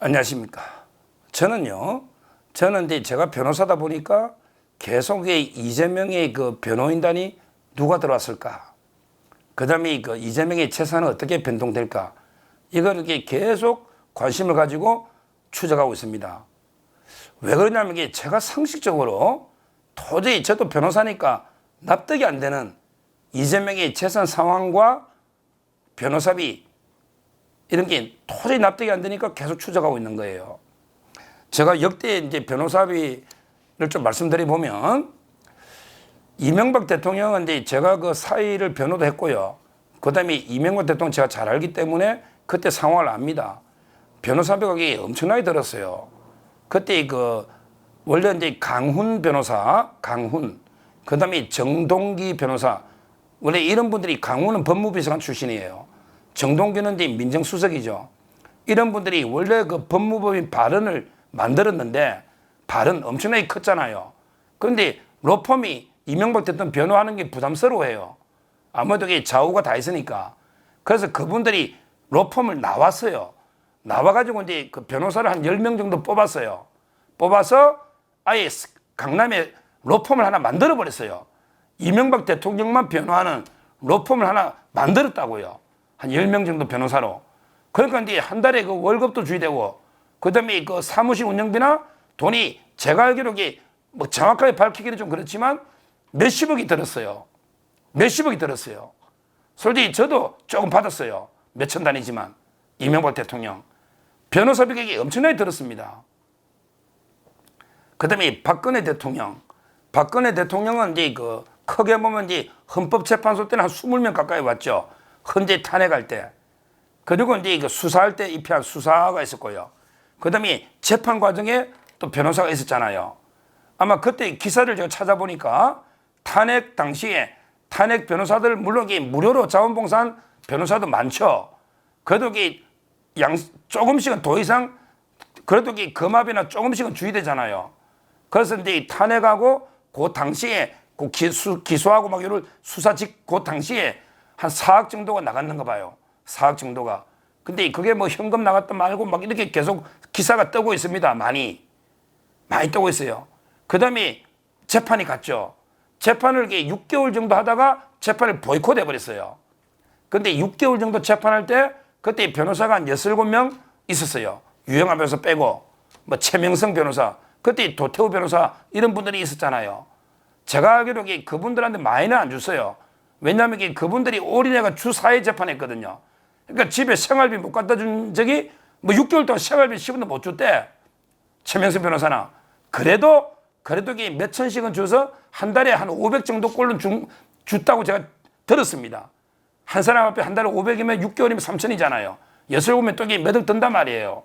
안녕하십니까. 저는 이제 제가 변호사다 보니까 계속 이재명의 그 변호인단이 누가 들어왔을까? 그 다음에 그 이재명의 재산은 어떻게 변동될까? 이걸 이렇게 계속 관심을 가지고 추적하고 있습니다. 왜 그러냐면 이게 제가 상식적으로 도저히 저도 변호사니까 납득이 안 되는 이재명의 재산 상황과 변호사비 이런 게 도저히 납득이 안 되니까 계속 추적하고 있는 거예요. 제가 역대 이제 변호사비를 좀 말씀드려보면 이명박 대통령은 이제 제가 그 사의를 변호도 했고요. 그 다음에 이명박 대통령 제가 잘 알기 때문에 그때 상황을 압니다. 변호사비가 엄청나게 들었어요. 그때 원래 이제 강훈 변호사, 그 다음에 정동기 변호사, 원래 이런 분들이 강훈은 법무비서관 출신이에요. 정동기는 이제 민정수석이죠. 이런 분들이 원래 그 법무법인 발언을 만들었는데 발언 엄청나게 컸잖아요. 그런데 로펌이 이명박 대통령 변호하는 게 부담스러워해요. 아무래도 이게 좌우가 다 있으니까. 그래서 그분들이 로펌을 나왔어요. 나와가지고 이제 그 변호사를 한 10명 정도 뽑았어요. 뽑아서 아예 강남에 로펌을 하나 만들어버렸어요. 이명박 대통령만 변호하는 로펌을 하나 만들었다고요. 한 10명 정도 변호사로. 그러니까 이제 한 달에 그 월급도 주의되고, 그 다음에 그 사무실 운영비나 돈이 제가 알기로 뭐 정확하게 밝히기는 좀 그렇지만 몇십억이 들었어요. 몇십억이 들었어요. 솔직히 저도 조금 받았어요. 몇천 단위지만. 이명박 대통령. 변호사비가 엄청나게 들었습니다. 그 다음에 박근혜 대통령. 박근혜 대통령은 이제 크게 보면 이제 헌법재판소 때는 한 20명 가까이 왔죠. 헌재 탄핵할 때. 그리고 이제 수사할 때 입회한 수사가 있었고요. 그 다음에 재판 과정에 또 변호사가 있었잖아요. 아마 그때 기사를 제가 찾아보니까 탄핵 당시에 탄핵 변호사들 물론 무료로 자원봉사한 변호사도 많죠. 그래도 조금씩은 더 이상 그래도 금압이나 조금씩은 주의되잖아요. 그래서 이제 탄핵하고 그 당시에 기소하고 막 이런 수사직 그 당시에 한 4억 정도가 나갔는가 봐요. 4억 정도가. 근데 그게 뭐 현금 나갔다 말고 막 이렇게 계속 기사가 뜨고 있습니다. 많이 뜨고 있어요. 그 다음에 재판이 갔죠. 재판을 6개월 정도 하다가 재판을 보이콧 해버렸어요. 근데 6개월 정도 재판할 때 그때 변호사가 한 6, 7명 있었어요. 유영하 변호사 빼고 뭐 최명성 변호사, 그때 도태우 변호사 이런 분들이 있었잖아요. 제가 알기로 그분들한테 많이는 안 줬어요. 왜냐하면 그분들이 올인해가 주 4회 재판했거든요. 그러니까 집에 생활비 못 갖다 준 적이 뭐 6개월 동안 생활비 10원도 못 줬대. 최명선 변호사나. 그래도 몇 천씩은 줘서 한 달에 한 500 정도 꼴로 줬다고 제가 들었습니다. 한 사람 앞에 한 달에 500이면 6개월이면 3천이잖아요. 6, 7면 또 몇억 든단 말이에요.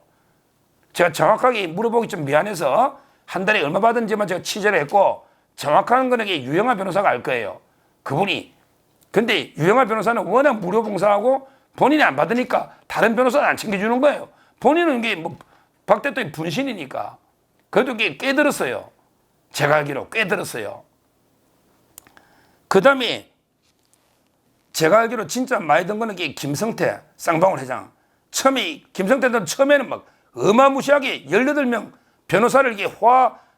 제가 정확하게 물어보기 좀 미안해서 한 달에 얼마 받은지만 제가 취재를 했고 정확한 거는 유영하 변호사가 알 거예요. 그분이. 근데 유영하 변호사는 워낙 무료 봉사하고 본인이 안 받으니까 다른 변호사는 안 챙겨주는 거예요. 본인은 박 대통령 분신이니까. 그래도 꽤 들었어요. 제가 알기로 꽤 들었어요. 그 다음에 제가 알기로 진짜 많이 든 거는 김성태 쌍방울 회장. 김성태는 처음에는 막 어마무시하게 18명 변호사를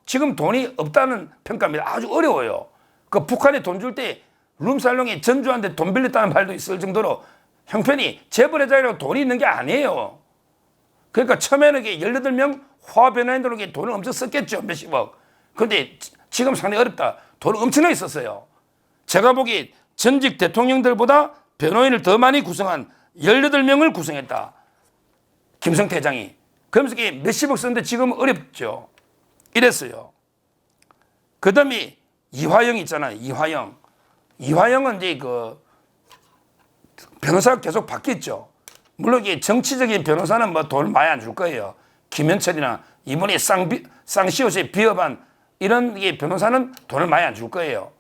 지금 돈이 없다는 평가입니다. 아주 어려워요. 그 북한에 돈 줄 때 룸살롱이 전주한테 돈 빌렸다는 말도 있을 정도로 형편이 재벌회장이라고 돈이 있는 게 아니에요. 그러니까 처음에는 18명 화 변호인들로 돈을 엄청 썼겠죠. 몇십억. 그런데 지금 상당히 어렵다. 돈을 엄청나게 썼어요. 제가 보기 전직 대통령들보다 변호인을 더 많이 구성한 18명을 구성했다. 김성태 회장이. 그러면서 몇십억 썼는데 지금 어렵죠. 이랬어요. 그 다음에 이화영 있잖아요. 이화영은 이제 변호사가 계속 바뀌었죠. 물론 정치적인 변호사는 뭐 돈을 많이 안 줄 거예요. 김현철이나 이번에 쌍시옷에 비협한 이런 변호사는 돈을 많이 안 줄 거예요.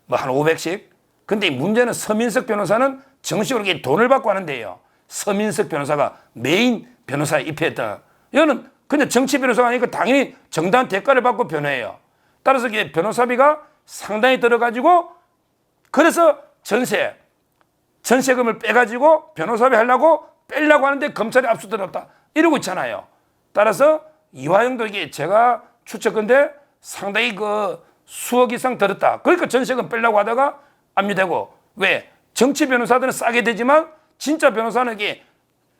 뭐 한 500씩. 근데 문제는 서민석 변호사는 정식으로 돈을 받고 하는데요. 서민석 변호사가 메인 변호사에 입회했다. 이거는 그냥 정치 변호사가 아니니까 당연히 정당한 대가를 받고 변호해요. 따라서 변호사비가 상당히 들어가지고 그래서 전세금을 빼가지고 변호사비 하려고 빼려고 하는데 검찰이 압수 들었다. 이러고 있잖아요. 따라서 이화영도 이게 제가 추측건데 상당히 그 수억 이상 들었다. 그러니까 전세금 빼려고 하다가 압류되고, 왜? 정치 변호사들은 싸게 되지만 진짜 변호사는 이게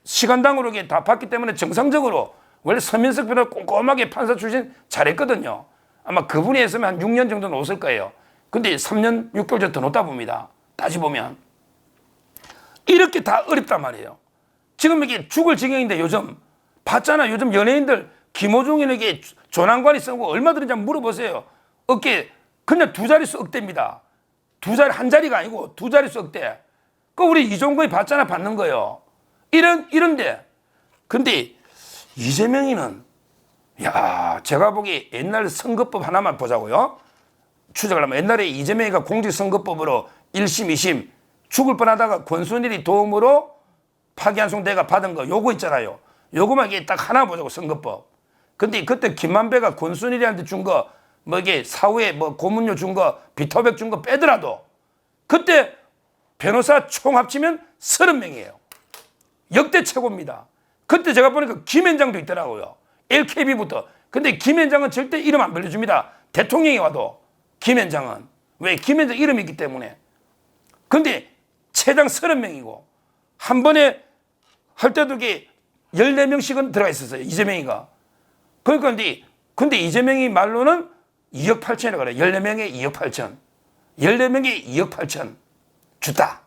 시간당으로 이게 다 받기 때문에 정상적으로, 원래 서민석 변호사 꼼꼼하게 판사 출신 잘했거든요. 아마 그분이 했으면 한 6년 정도 놓았을 거예요. 근데 3년 6개월 정도 더 놓다 봅니다. 따지보면. 이렇게 다 어렵단 말이에요. 지금 이게 죽을 지경인데 요즘 봤잖아. 요즘 연예인들 김호중에게 조난관이 쓰고 얼마 들은지 한번 물어보세요. 어깨 그냥 두 자릿수 억대입니다. 한 자리가 아니고 두 자릿수 억대. 그 우리 이종건이 봤잖아. 받는 거요. 이런데 근데 이재명이는, 야, 제가 보기 옛날 선거법 하나만 보자고요. 추적을 하면 옛날에 이재명이가 공직선거법으로 1심, 2심 죽을 뻔하다가 권순일이 도움으로 파기환송대가 받은 거 요거 있잖아요. 요거만 이게 딱 하나 보자고, 선거법. 근데 그때 김만배가 권순일이한테 준 거, 뭐 이게 사후에 뭐 고문료 준 거, 비토백 준 거 빼더라도 그때 변호사 총 합치면 30명이에요. 역대 최고입니다. 그때 제가 보니까 김현장도 있더라고요. LKB부터. 근데 김현장은 절대 이름 안 불려줍니다. 대통령이 와도. 김현장은. 왜? 김현장 이름이 있기 때문에. 근데 최장 30명이고 한 번에 할 때도 이게 14명씩은 들어가 있었어요. 이재명이가. 그러니까 근데 이재명이 말로는 2억 8천이라고 그래요. 14명에 2억 8천. 14명에 2억 8천 주다.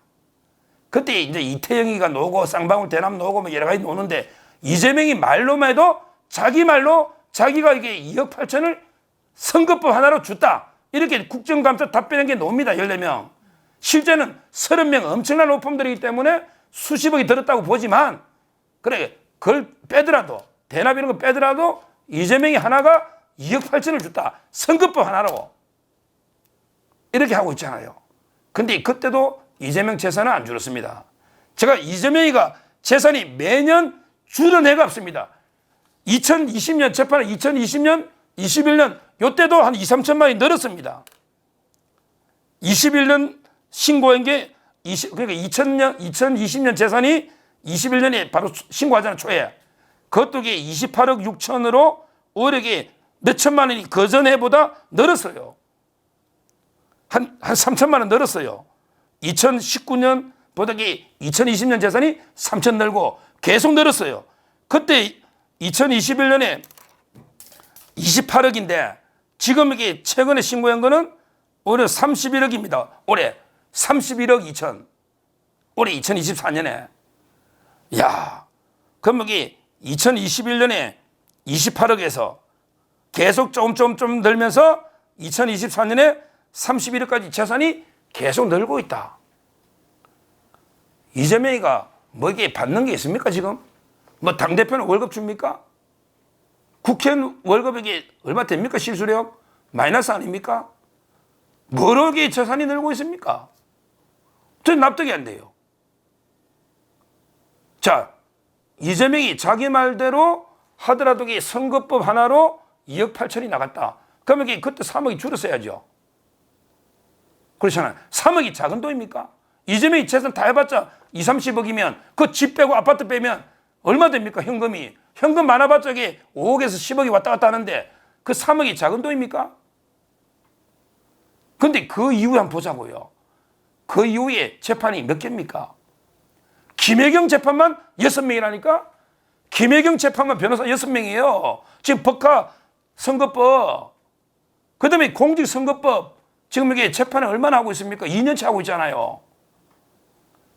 그때 이제 이태영이가 노고 쌍방울 대남 노고 뭐 여러 가지 노는데 이재명이 말로만 해도 자기 말로 자기가 이게 2억 8천을 선거법 하나로 줬다. 이렇게 국정감사 답변한 게 놉니다. 14명. 실제는 30명 엄청난 오품들이기 때문에 수십억이 들었다고 보지만, 그래, 그걸 빼더라도, 대납 이런 거 빼더라도 이재명이 하나가 2억 8천을 줬다. 선거법 하나로. 이렇게 하고 있잖아요. 근데 그때도 이재명 재산은 안 줄었습니다. 제가 이재명이가 재산이 매년 줄은 애가 없습니다. 2020년 재판은 2020년, 21년 요때도 한 2, 3천만 원이 늘었습니다. 21년 신고한 게 그러니까 2020년 재산이 21년에 바로 신고하잖아요. 초에. 그것도 이게 28억 6천으로 오히려 이게 몇 천만 원이 그 전해보다 늘었어요. 한 3천만 원 늘었어요. 2019년보다 2020년 재산이 3천 늘고 계속 늘었어요. 그때 2021년에 28억인데 지금 이게 최근에 신고한 거는 올해 31억입니다. 올해 31억 2천. 올해 2024년에. 야, 그럼 여기 2021년에 28억에서 계속 좀 늘면서 2024년에 31억까지 재산이 계속 늘고 있다. 이재명이가 뭐 이게 받는 게 있습니까, 지금? 뭐 당대표는 월급 줍니까? 국회의원 월급 이게 얼마 됩니까, 실수령? 마이너스 아닙니까? 뭐로 이게 재산이 늘고 있습니까? 전 납득이 안 돼요. 자, 이재명이 자기 말대로 하더라도 이게 선거법 하나로 2억 8천이 나갔다. 그러면 이게 그때 3억이 줄었어야죠. 그렇잖아요. 3억이 작은 돈입니까? 이재명이 재산 다 해봤자 2, 30억이면 그 집 빼고 아파트 빼면 얼마 됩니까? 현금이. 현금 많아봤자 이게 5억에서 10억이 왔다 갔다 하는데 그 3억이 작은 돈입니까? 근데 그 이후에 한번 보자고요. 그 이후에 재판이 몇 개입니까? 김혜경 재판만 6명이라니까? 김혜경 재판만 변호사 6명이에요. 지금 법카 선거법, 그 다음에 공직선거법, 지금 이게 재판을 얼마나 하고 있습니까? 2년째 하고 있잖아요.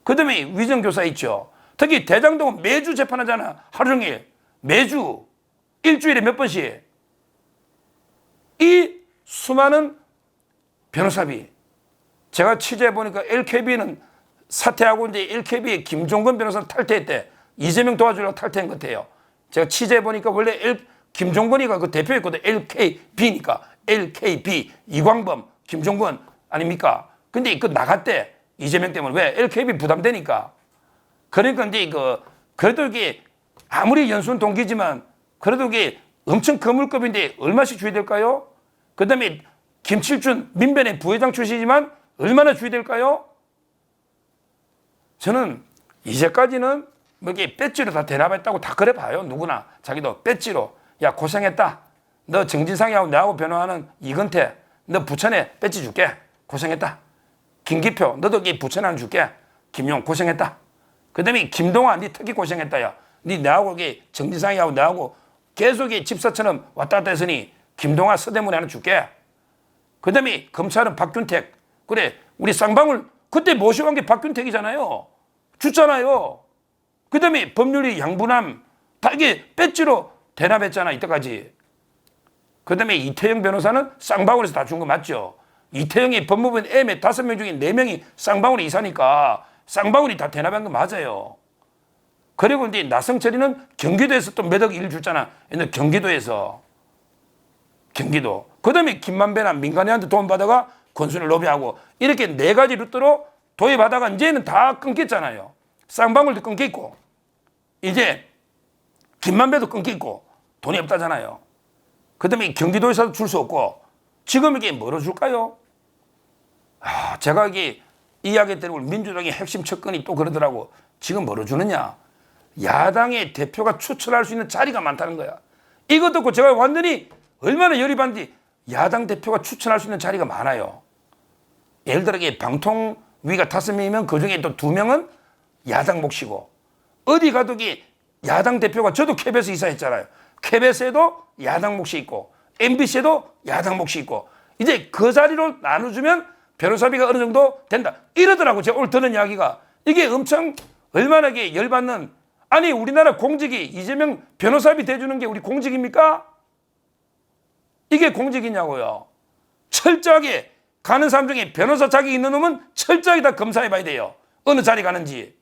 그 다음에 위정교사 있죠. 특히 대장동은 매주 재판하잖아. 하루 종일. 매주. 일주일에 몇 번씩. 이 수많은 변호사비. 제가 취재해보니까 LKB는 사퇴하고 이제 LKB의 김종건 변호사는 탈퇴했대. 이재명 도와주려고 탈퇴한 것 같아요. 제가 취재해보니까 원래 김종건이가 그 대표였거든. LKB니까. LKB. 이광범, 김종건 아닙니까? 근데 그 나갔대. 이재명 때문에. 왜? LKB 부담되니까. 그러니까 이제 그래도 이게 아무리 연수는 동기지만 그래도 이게 엄청 거물급인데 얼마씩 줘야 될까요? 그 다음에 김칠준 민변의 부회장 출신이지만 얼마나 줘야 될까요? 저는 이제까지는 뭐 이게 배지로 다 대납했다고 다 그래 봐요. 누구나 자기도 배지로 야 고생했다. 너 정진상이하고 나하고 변호하는 이건태 너 부천에 배지 줄게. 고생했다. 김기표 너도 이 부천에 하나 줄게. 김용 고생했다. 그 다음에 김동완 니 특히 고생했다. 야 니 나하고 정진상이하고 나하고 계속 집사처럼 왔다 갔다 했으니 김동완 서대문에 하나 줄게. 그 다음에 검찰은 박균택. 그래 우리 쌍방울 그때 모셔간 게 박균택이잖아요. 줬잖아요. 그 다음에 법률이 양분함 다 이게 배지로 대납했잖아 이때까지. 그 다음에 이태영 변호사는 쌍방울에서 다 준 거 맞죠. 이태영이 법무부인 M에 5명 중에 4명이 쌍방울에 이사니까 쌍방울이 다 대납한 거 맞아요. 그리고 이제 나성철이는 경기도에서 또 몇 억 일 줬잖아. 옛날 경기도에서. 경기도. 그 다음에 김만배나 민간인한테 돈 받아가 권순을 로비하고 이렇게 4가지 루트로 도입하다가 이제는 다 끊겼잖아요. 쌍방울도 끊겼고 이제 김만배도 끊겼고 돈이 없다잖아요. 그 다음에 경기도에서도 줄 수 없고 지금 이게 뭐로 줄까요? 제가 이게 이야기 때문에 민주당의 핵심 척근이 또 그러더라고. 지금 뭐로 주느냐? 야당의 대표가 추천할 수 있는 자리가 많다는 거야. 이것 듣고 제가 완전히 얼마나 열이 받는지 야당 대표가 추천할 수 있는 자리가 많아요. 예를 들어 방통위가 5명이면 그중에 또 2명은 야당 몫이고 어디 가도 야당 대표가 저도 KBS 이사했잖아요. KBS에도 야당 몫이 있고 MBC에도 야당 몫이 있고 이제 그 자리로 나눠주면 변호사비가 어느 정도 된다. 이러더라고. 제가 오늘 들은 이야기가. 이게 엄청 얼마나 열받는 아니 우리나라 공직이 이재명 변호사비 대주는 게 우리 공직입니까? 이게 공직이냐고요. 철저하게 가는 사람 중에 변호사 자격이 있는 놈은 철저하게 다 검사해 봐야 돼요. 어느 자리 가는지.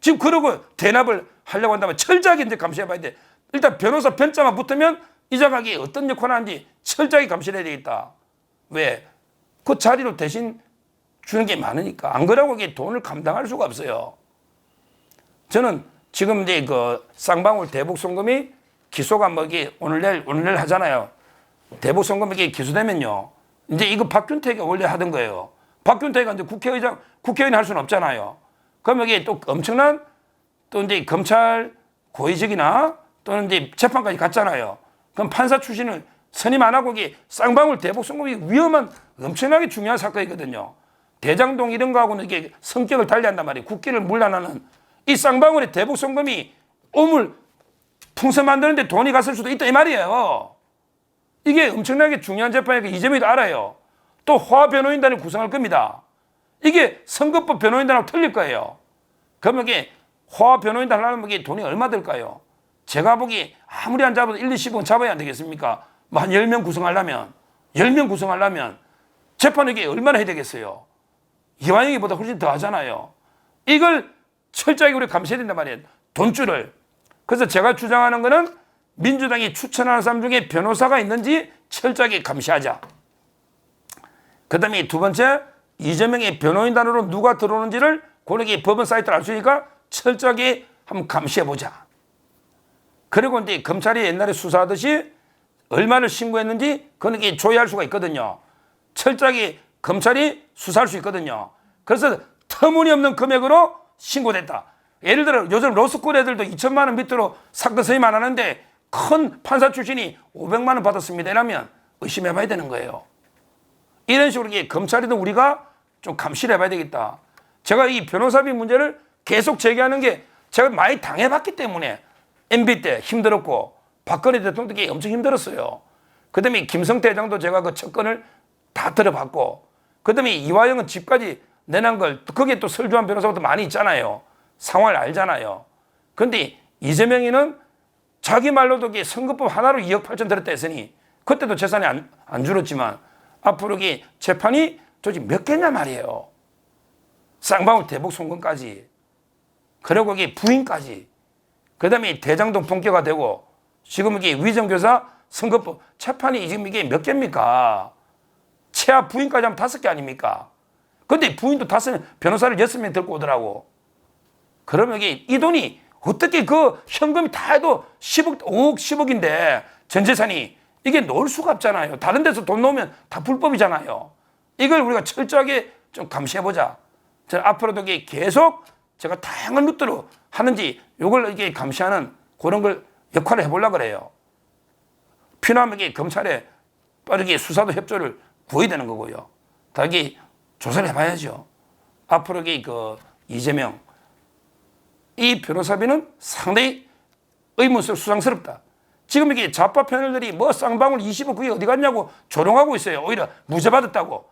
지금 그러고 대납을 하려고 한다면 철저하게 이제 감시해 봐야 돼. 일단 변호사 변자만 붙으면 이 자격이 어떤 역할을 하는지 철저하게 감시를 해야 되겠다. 왜? 그 자리로 대신 주는 게 많으니까. 안 그러고 돈을 감당할 수가 없어요. 저는 지금 이제 그 쌍방울 대북송금이 기소가 오늘 내일 하잖아요. 대북송금이 기소되면요. 이제 이거 박균택이 원래 하던 거예요. 박균택이 이제 국회의원이 할 수는 없잖아요. 그럼 이게 또 엄청난 또 이제 검찰 고위직이나 또는 이제 재판까지 갔잖아요. 그럼 판사 출신을 선임 안 하고 이게 쌍방울 대북송금이 위험한 엄청나게 중요한 사건이거든요. 대장동 이런 거하고는 이게 성격을 달리한단 말이에요. 국기를 물러나는 이 쌍방울의 대북송금이 오물 풍선 만드는데 돈이 갔을 수도 있다 이 말이에요. 이게 엄청나게 중요한 재판이니까 이재명이도 알아요. 또 화 변호인단을 구성할 겁니다. 이게 선거법 변호인단하고 틀릴 거예요. 그러면 이게 화 변호인단 하려면 이게 돈이 얼마 들까요? 제가 보기 아무리 안 잡아도 1, 20원 잡아야 안 되겠습니까? 뭐 한 10명 구성하려면 10명 구성하려면 재판 이게 얼마나 해야 되겠어요? 이완영이보다 훨씬 더 하잖아요. 이걸 철저하게 우리 감시해야 된단 말이에요. 돈줄을. 그래서 제가 주장하는 거는 민주당이 추천하는 사람 중에 변호사가 있는지 철저하게 감시하자. 그 다음에 두 번째, 이재명의 변호인단으로 누가 들어오는지를 고르게 법원 사이트를 알 수 있으니까 철저하게 한번 감시해보자. 그리고 이제 검찰이 옛날에 수사하듯이 얼마를 신고했는지 그건 이게 조회할 수가 있거든요. 철저하게 검찰이 수사할 수 있거든요. 그래서 터무니없는 금액으로 신고됐다. 예를 들어 요즘 로스쿨 애들도 2천만 원 밑으로 사건 선임 안 하는데 큰 판사 출신이 500만 원 받았습니다. 이러면 의심해봐야 되는 거예요. 이런 식으로 검찰이든 우리가 좀 감시를 해봐야 되겠다. 제가 이 변호사비 문제를 계속 제기하는 게 제가 많이 당해봤기 때문에 MB 때 힘들었고 박근혜 대통령 때 엄청 힘들었어요. 그 다음에 김성태 회장도 제가 그 척건을 다 들어봤고 그 다음에 이화영은 집까지 내놓은 걸 거기에 또 설주한 변호사도 많이 있잖아요. 상황을 알잖아요. 그런데 이재명이는 자기 말로도 선거법 하나로 2억 8천 들었다 했으니 그때도 재산이 안 줄었지만 앞으로 재판이 도대체 몇 개냐 말이에요. 쌍방울 대북 송금까지 그리고 부인까지 그 다음에 대장동 본격화 되고 지금 위정교사 선거법 재판이 지금 이게 몇 개입니까? 최하 부인까지 하면 5개 아닙니까? 근데 부인도 5명, 변호사를 6명 데리고 오더라고. 그러면 이 돈이 어떻게 그 현금이 다 해도 10억, 5억, 10억인데 전 재산이 이게 놓을 수가 없잖아요. 다른 데서 돈 놓으면 다 불법이잖아요. 이걸 우리가 철저하게 좀 감시해보자. 저는 앞으로도 계속 제가 다양한 루트로 하는지 이걸 이게 감시하는 그런 걸 역할을 해보려고 그래요. 필요하면 이게 검찰에 빠르게 수사도 협조를 구해야 되는 거고요. 다 이게 조사를 해봐야죠. 앞으로 그 이재명 이 변호사비는 상당히 의문스럽고 수상스럽다. 지금 이게 좌파 패널들이 뭐 쌍방울 20억 그게 어디 갔냐고 조롱하고 있어요. 오히려 무죄 받았다고.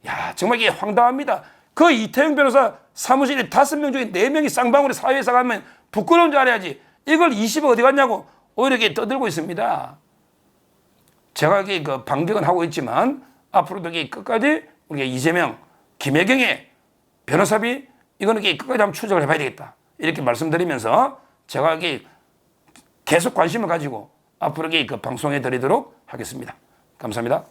야, 정말 이게 황당합니다. 그 이태영 변호사 사무실에 5명 중에 4명이 쌍방울에 사회에서 가면 부끄러운 줄 알아야지. 이걸 20억 어디 갔냐고 오히려 이게 떠들고 있습니다. 제가 이게 그 반격은 하고 있지만 앞으로도 이게 끝까지 우리가 이재명, 김혜경의 변호사비 이거는 이게 끝까지 한번 추적을 해봐야 되겠다. 이렇게 말씀드리면서 제가 이게 계속 관심을 가지고 앞으로 그 방송해 드리도록 하겠습니다. 감사합니다.